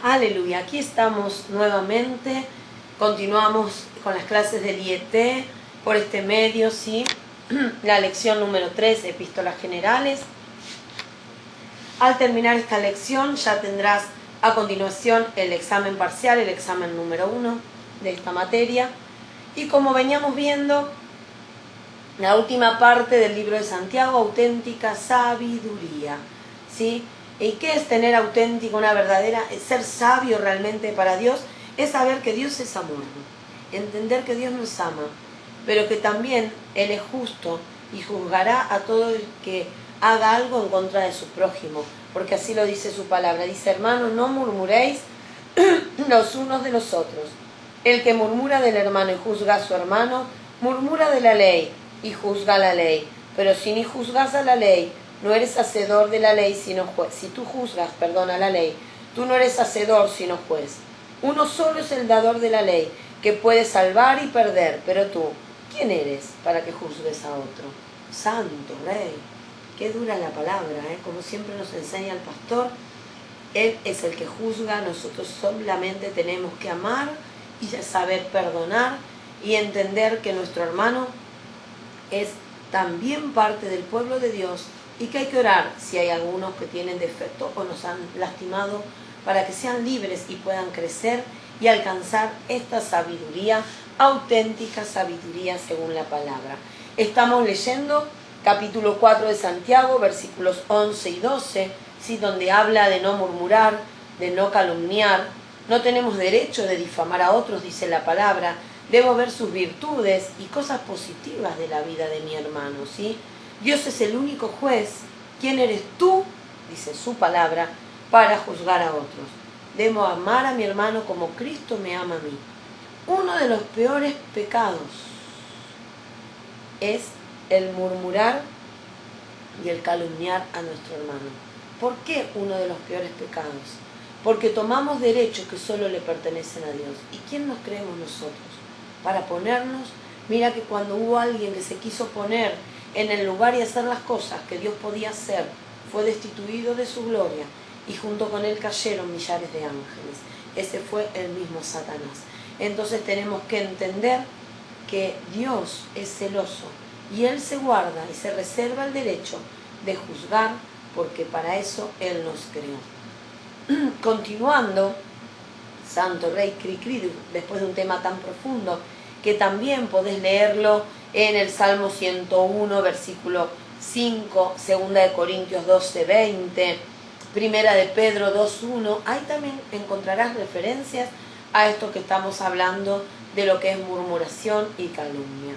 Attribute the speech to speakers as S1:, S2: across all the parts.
S1: Aleluya, aquí estamos nuevamente, continuamos con las clases del IET por este medio, ¿sí? La lección número 3, epístolas generales. Al terminar esta lección ya tendrás a continuación el examen parcial, el examen número 1 de esta materia. Y como veníamos viendo, la última parte del libro de Santiago, auténtica sabiduría, ¿sí? ¿Y qué es tener auténtico, una verdadera, ser sabio realmente para Dios? Es saber que Dios es amor, entender que Dios nos ama, pero que también Él es justo y juzgará a todo el que haga algo en contra de su prójimo, porque así lo dice su palabra. Dice, hermanos, no murmuréis los unos de los otros. El que murmura del hermano y juzga a su hermano, murmura de la ley y juzga la ley. Pero si ni juzgas a la ley, no eres hacedor de la ley, sino juez. Si tú juzgas, a la ley, tú no eres hacedor, sino juez. Uno solo es el dador de la ley, que puede salvar y perder. Pero tú, ¿quién eres para que juzgues a otro? Santo Rey. Qué dura la palabra, ¿eh? Como siempre nos enseña el pastor, Él es el que juzga, nosotros solamente tenemos que amar y saber perdonar y entender que nuestro hermano es también parte del pueblo de Dios y que hay que orar si hay algunos que tienen defecto o nos han lastimado para que sean libres y puedan crecer y alcanzar esta sabiduría, auténtica sabiduría según la palabra. Estamos leyendo capítulo 4 de Santiago, versículos 11 y 12, ¿sí? Donde habla de no murmurar, de no calumniar. No tenemos derecho de difamar a otros, dice la palabra. Debo ver sus virtudes y cosas positivas de la vida de mi hermano, ¿sí? Dios es el único juez. ¿Quién eres tú? Dice su palabra, para juzgar a otros. Debo amar a mi hermano como Cristo me ama a mí. Uno de los peores pecados es el murmurar y el calumniar a nuestro hermano. ¿Por qué uno de los peores pecados? Porque tomamos derechos que solo le pertenecen a Dios. ¿Y quién nos creemos nosotros para ponernos? Mira que cuando hubo alguien que se quiso poner en el lugar y hacer las cosas que Dios podía hacer, fue destituido de su gloria y junto con él cayeron millares de ángeles. Ese fue el mismo Satanás. Entonces tenemos que entender que Dios es celoso y Él se guarda y se reserva el derecho de juzgar, porque para eso Él nos creó. Continuando, Santo Rey Cricri, después de un tema tan profundo, que también podés leerlo en el Salmo 101, versículo 5, Segunda de Corintios 12, 20, Primera de Pedro 2:1, ahí también encontrarás referencias a esto que estamos hablando de lo que es murmuración y calumnia.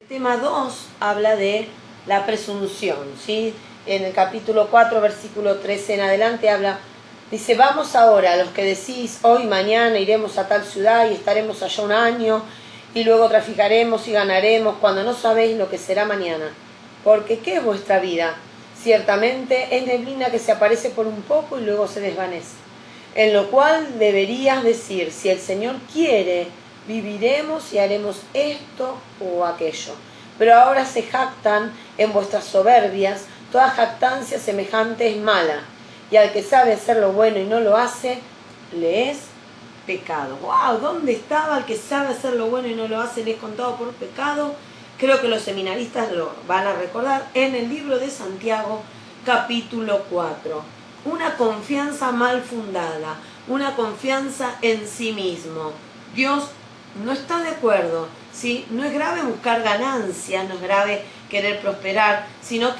S1: El tema 2 habla de la presunción, ¿sí? En el capítulo 4, versículo 13 en adelante dice, vamos ahora, los que decís, hoy, mañana iremos a tal ciudad y estaremos allá un año, y luego traficaremos y ganaremos, cuando no sabéis lo que será mañana. Porque ¿qué es vuestra vida? Ciertamente es neblina que se aparece por un poco y luego se desvanece. En lo cual deberías decir, si el Señor quiere, viviremos y haremos esto o aquello. Pero ahora se jactan en vuestras soberbias, toda jactancia semejante es mala. Y al que sabe hacer lo bueno y no lo hace, le es pecado. ¡Wow! ¿Dónde estaba el que sabe hacer lo bueno y no lo hace? Le es contado por pecado. Creo que los seminaristas lo van a recordar en el libro de Santiago, capítulo 4. Una confianza mal fundada, una confianza en sí mismo. Dios no está de acuerdo, ¿sí? No es grave buscar ganancia, no es grave querer prosperar, sino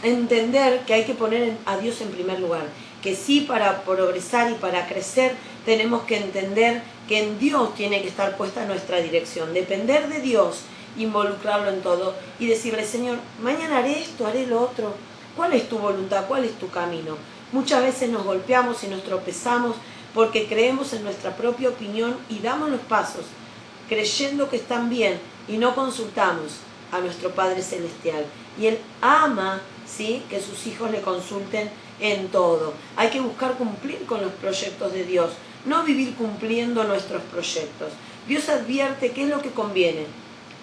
S1: entender que hay que poner a Dios en primer lugar. Que sí, para progresar y para crecer tenemos que entender que en Dios tiene que estar puesta nuestra dirección, depender de Dios, involucrarlo en todo y decirle, Señor, mañana haré esto, haré lo otro. ¿Cuál es tu voluntad? ¿Cuál es tu camino? Muchas veces nos golpeamos y nos tropezamos porque creemos en nuestra propia opinión y damos los pasos creyendo que están bien y no consultamos a nuestro Padre Celestial. Y Él ama, ¿sí?, que sus hijos le consulten en todo. Hay que buscar cumplir con los proyectos de Dios, no vivir cumpliendo nuestros proyectos. Dios advierte qué es lo que conviene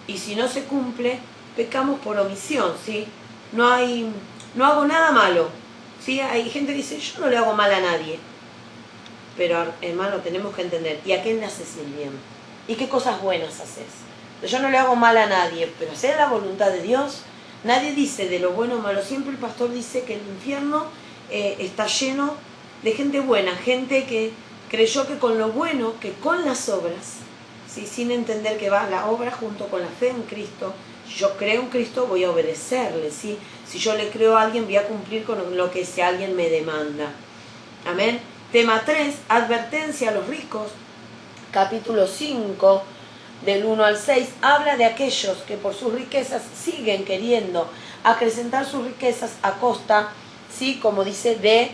S1: y si no se cumple, pecamos por omisión, ¿sí? No hago nada malo, ¿Sí? Hay gente que dice, yo no le hago mal a nadie. Pero, hermano, tenemos que entender, ¿y a quién le haces el bien? ¿Y qué cosas buenas haces? Yo no le hago mal a nadie, pero hacer la voluntad de Dios. Nadie dice de lo bueno o malo. Siempre el pastor dice que el infierno está lleno de gente buena, gente que creyó que con lo bueno, que con las obras, ¿sí? Sin entender que va la obra junto con la fe en Cristo. Si yo creo en Cristo, voy a obedecerle, ¿sí? Si yo le creo a alguien, voy a cumplir con lo que ese alguien me demanda. Amén. Tema 3, advertencia a los ricos. Capítulo 5, del 1 al 6, habla de aquellos que por sus riquezas siguen queriendo acrecentar sus riquezas a costa, ¿sí? Como dice, de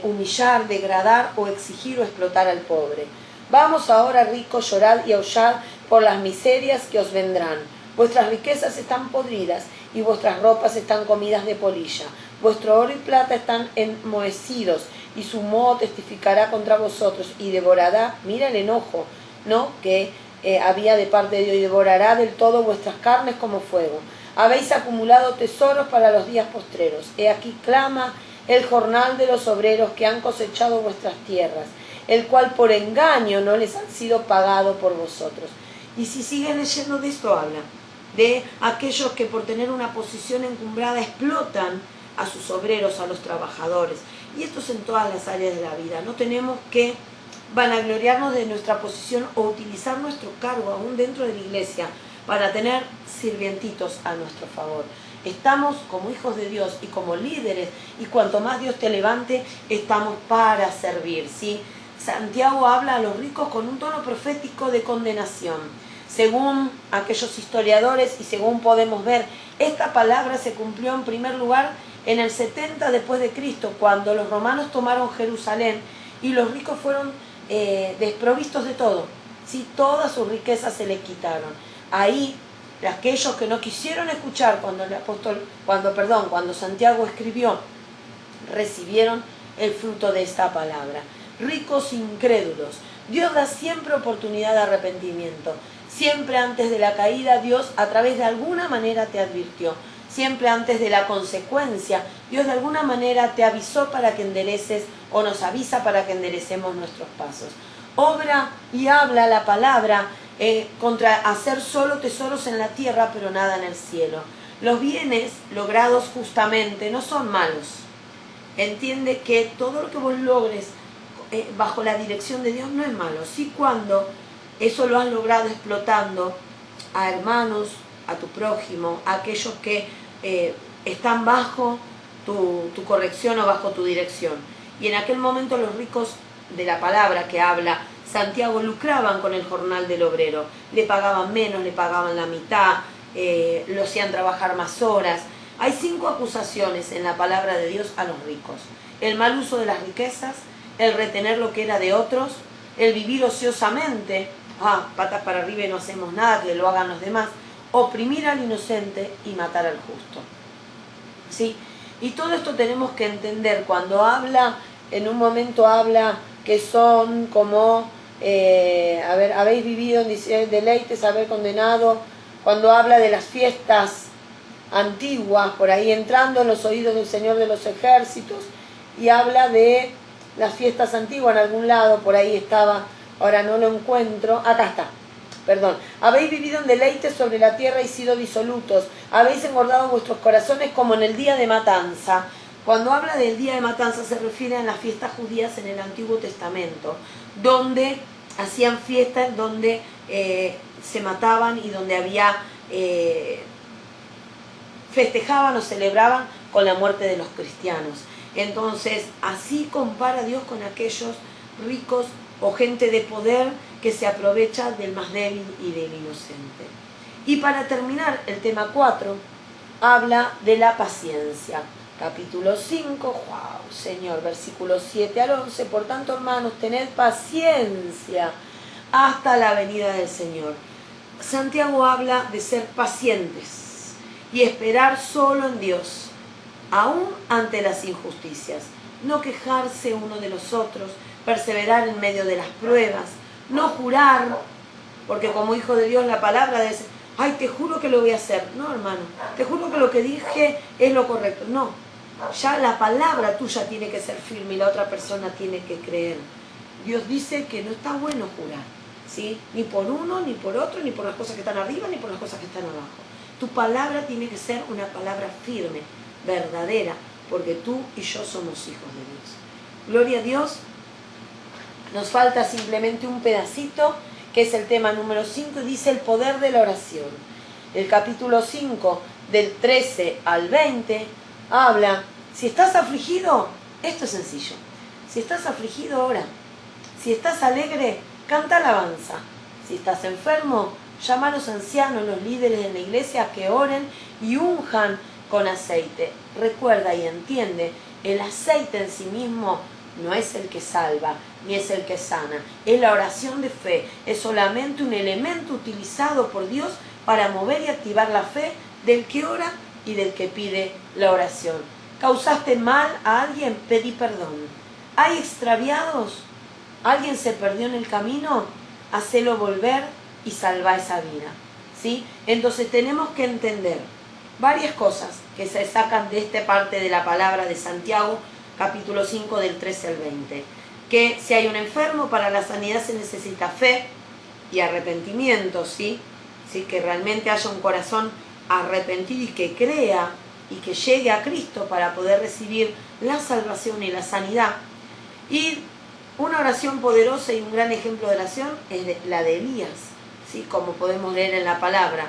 S1: humillar, degradar o exigir o explotar al pobre. Vamos ahora, ricos, llorad y aullad por las miserias que os vendrán. Vuestras riquezas están podridas y vuestras ropas están comidas de polilla. Vuestro oro y plata están enmohecidos y su moho testificará contra vosotros y devorará, mira el enojo, ¿no? Que había de parte de Dios, y devorará del todo vuestras carnes como fuego. Habéis acumulado tesoros para los días postreros. He aquí clama el jornal de los obreros que han cosechado vuestras tierras, el cual por engaño no les han sido pagado por vosotros. Y si siguen leyendo de esto, habla de aquellos que por tener una posición encumbrada explotan a sus obreros, a los trabajadores. Y esto es en todas las áreas de la vida. No tenemos que vanagloriarnos de nuestra posición o utilizar nuestro cargo aún dentro de la iglesia para tener sirvientitos a nuestro favor. Estamos como hijos de Dios y como líderes, y cuanto más Dios te levante, estamos para servir, ¿sí? Santiago habla a los ricos con un tono profético de condenación. Según aquellos historiadores y según podemos ver, esta palabra se cumplió en primer lugar en el 70 después de Cristo, cuando los romanos tomaron Jerusalén y los ricos fueron desprovistos de todo, ¿sí? Todas sus riquezas se les quitaron. Ahí, aquellos que no quisieron escuchar cuando Santiago escribió, recibieron el fruto de esta palabra. Ricos incrédulos. Dios da siempre oportunidad de arrepentimiento. Siempre antes de la caída, Dios a través de alguna manera te advirtió. Siempre antes de la consecuencia, Dios de alguna manera te avisó para que endereces, o nos avisa para que enderecemos nuestros pasos. Obra y habla la palabra contra hacer solo tesoros en la tierra, pero nada en el cielo. Los bienes logrados justamente no son malos. Entiende que todo lo que vos logres bajo la dirección de Dios no es malo. Sí, cuando eso lo has logrado explotando a hermanos, a tu prójimo, a aquellos que están bajo tu corrección o bajo tu dirección. Y en aquel momento los ricos de la palabra que habla Santiago lucraban con el jornal del obrero. Le pagaban menos, le pagaban la mitad, lo hacían trabajar más horas. Hay 5 acusaciones en la palabra de Dios a los ricos: el mal uso de las riquezas, el retener lo que era de otros, el vivir ociosamente, patas para arriba y no hacemos nada, que lo hagan los demás, oprimir al inocente y matar al justo. ¿Sí? Y todo esto tenemos que entender. Cuando habla, en un momento habla que son como, habéis vivido en deleites, haber condenado, cuando habla de las fiestas antiguas, por ahí entrando en los oídos del Señor de los ejércitos, y habla de las fiestas antiguas en algún lado, por ahí estaba, ahora no lo encuentro, acá está, perdón. Habéis vivido en deleites sobre la tierra y sido disolutos, habéis engordado vuestros corazones como en el día de matanza. Cuando habla del día de matanza se refiere a las fiestas judías en el Antiguo Testamento, donde hacían fiestas, donde se mataban y donde había festejaban o celebraban con la muerte de los cristianos. Entonces, así compara Dios con aquellos ricos o gente de poder que se aprovecha del más débil y del inocente. Y para terminar, el tema 4 habla de la paciencia. Capítulo 5, wow, Señor, versículos 7 al 11. Por tanto, hermanos, tened paciencia hasta la venida del Señor. Santiago habla de ser pacientes y esperar solo en Dios, aún ante las injusticias. No quejarse uno de los otros, perseverar en medio de las pruebas, no jurar, porque como hijo de Dios la palabra dice, ay, te juro que lo voy a hacer. No, hermano, te juro que lo que dije es lo correcto. No, Ya la palabra tuya tiene que ser firme y la otra persona tiene que creer. Dios dice que no está bueno jurar, ¿sí? Ni por uno, ni por otro, ni por las cosas que están arriba, ni por las cosas que están abajo. Tu palabra tiene que ser una palabra firme, verdadera, porque tú y yo somos hijos de Dios. Gloria a Dios. Nos falta simplemente un pedacito, que es el tema número 5, y dice el poder de la oración. El capítulo 5, del 13 al 20, habla, si estás afligido, esto es sencillo. Si estás afligido, ora. Si estás alegre, canta alabanza. Si estás enfermo, llama a los ancianos, los líderes de la iglesia, que oren y unjan con aceite. Recuerda y entiende, el aceite en sí mismo no es el que salva, ni es el que sana. Es la oración de fe. Es solamente un elemento utilizado por Dios para mover y activar la fe del que ora y del que pide la oración. ¿Causaste mal a alguien? Pedí perdón. ¿Hay extraviados? ¿Alguien se perdió en el camino? Hacelo volver y salva esa vida, ¿sí? Entonces tenemos que entender varias cosas que se sacan de esta parte de la palabra de Santiago, capítulo 5, del 13 al 20. Que si hay un enfermo, para la sanidad se necesita fe y arrepentimiento, ¿sí? ¿Sí? Que realmente haya un corazón arrepentido y que crea y que llegue a Cristo para poder recibir la salvación y la sanidad. Y una oración poderosa y un gran ejemplo de oración es la de Elías, ¿sí? Como podemos leer en la palabra.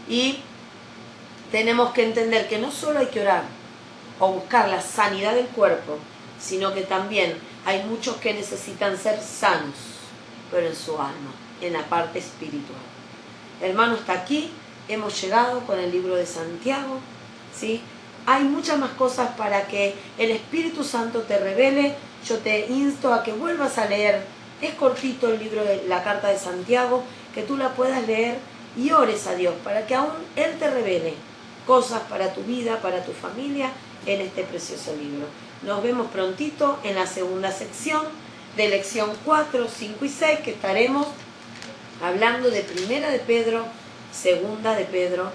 S1: Y tenemos que entender que no solo hay que orar o buscar la sanidad del cuerpo, sino que también hay muchos que necesitan ser sanos, pero en su alma, en la parte espiritual. Hermanos, hasta aquí hemos llegado con el libro de Santiago, ¿sí? Hay muchas más cosas para que el Espíritu Santo te revele. Yo te insto a que vuelvas a leer. Es cortito el libro de la carta de Santiago, que tú la puedas leer y ores a Dios para que aún Él te revele cosas para tu vida, para tu familia, en este precioso libro. Nos vemos prontito en la segunda sección de lección 4, 5 y 6, que estaremos hablando de Primera de Pedro, Segunda de Pedro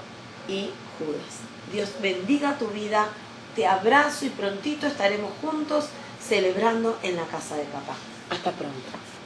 S1: y Judas. Dios bendiga tu vida, te abrazo y prontito estaremos juntos celebrando en la casa de papá. Hasta pronto.